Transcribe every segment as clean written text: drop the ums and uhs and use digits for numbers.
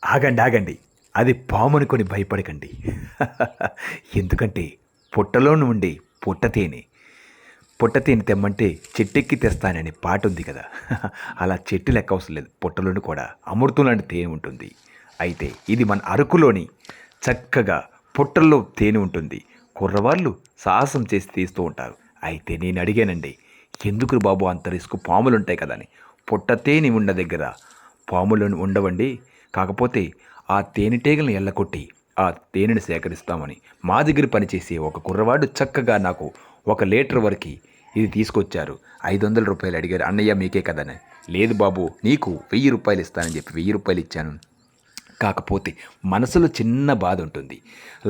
ఆగండి ఆగండి, అది పాము అనుకొని భయపడకండి. ఎందుకంటే పుట్టలో నుండి పుట్టతేనె, పుట్టతేనె తెమ్మంటే చెట్టెక్కి తెస్తానని పాట ఉంది కదా. అలా చెట్టు లెక్క అవసరం లేదు, పుట్టలోని కూడా అమృతం లాంటి తేనె ఉంటుంది. అయితే ఇది మన అరకులోని చక్కగా పుట్టల్లో తేనె ఉంటుంది. కుర్రవాళ్ళు సాహసం చేసి తీస్తూ ఉంటారు. అయితే నేను అడిగానండి, ఎందుకు బాబు అంత రిస్క్, పాములు ఉంటాయి కదా అని. పుట్ట తేనె ఉన్న దగ్గర పాములు ఉండవండి, కాకపోతే ఆ తేనెటీగలను ఎల్లకొట్టి ఆ తేనెను సేకరిస్తామని మా దగ్గర పనిచేసే ఒక కుర్రవాడు చక్కగా నాకు 1 లీటర్ వరకు ఇది తీసుకొచ్చారు. 500 రూపాయలు అడిగారు. అన్నయ్య మీకే కదని. లేదు బాబు, నీకు 1000 రూపాయలు ఇస్తానని చెప్పి 1000 రూపాయలు ఇచ్చాను. కాకపోతే మనసులో చిన్న బాధ ఉంటుంది.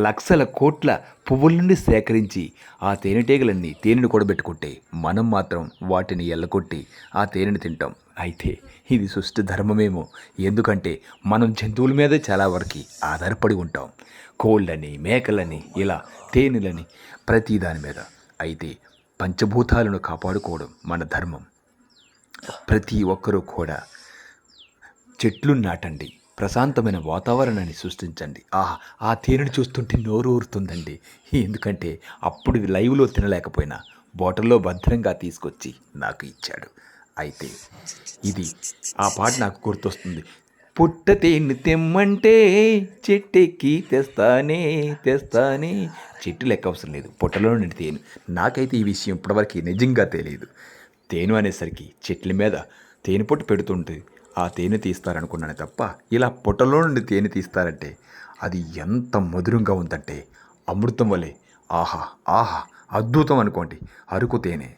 లక్షల కోట్ల పువ్వుల నుండి సేకరించి ఆ తేనెటీగలన్నీ తేనెను కూడబెట్టుకుంటే మనం మాత్రం వాటిని ఎల్లకొట్టి ఆ తేనెను తింటాం. అయితే ఇది సృష్టి ధర్మమేమో. ఎందుకంటే మనం జంతువుల మీదే చాలా వరకు ఆధారపడి ఉంటాం. కోళ్ళని, మేకలని, ఇలా తేనెలని, ప్రతి దాని మీద. అయితే పంచభూతాలను కాపాడుకోవడం మన ధర్మం. ప్రతి ఒక్కరూ కూడా చెట్లు నాటండి, ప్రశాంతమైన వాతావరణాన్ని సృష్టించండి. ఆ తేనెను చూస్తుంటే నోరు ఊరుతుందండి. ఎందుకంటే అప్పుడు లైవ్లో తినలేకపోయినా బాటిల్లో భద్రంగా తీసుకొచ్చి నాకు ఇచ్చాడు. అయితే ఇది ఆ పాట నాకు గుర్తొస్తుంది. పుట్ట తేనె తెమ్మంటే చెట్టెక్కి తెస్తానే తెస్తానే. చెట్టు లెక్క అవసరం లేదు, పుట్టలో నుండి తేనె. నాకైతే ఈ విషయం ఇప్పటివరకు నిజంగా తెలియదు. తేనె అనేసరికి చెట్ల మీద తేనె పొట్టు పెడుతుంటే ఆ తేనె తీస్తారనుకున్నాను తప్ప, ఇలా పొట్టలో నుండి తేనె తీస్తారంటే అది ఎంత మధురంగా ఉందంటే అమృతం వలె. ఆహా ఆహా, అద్భుతం అనుకోండి అరకు తేనె.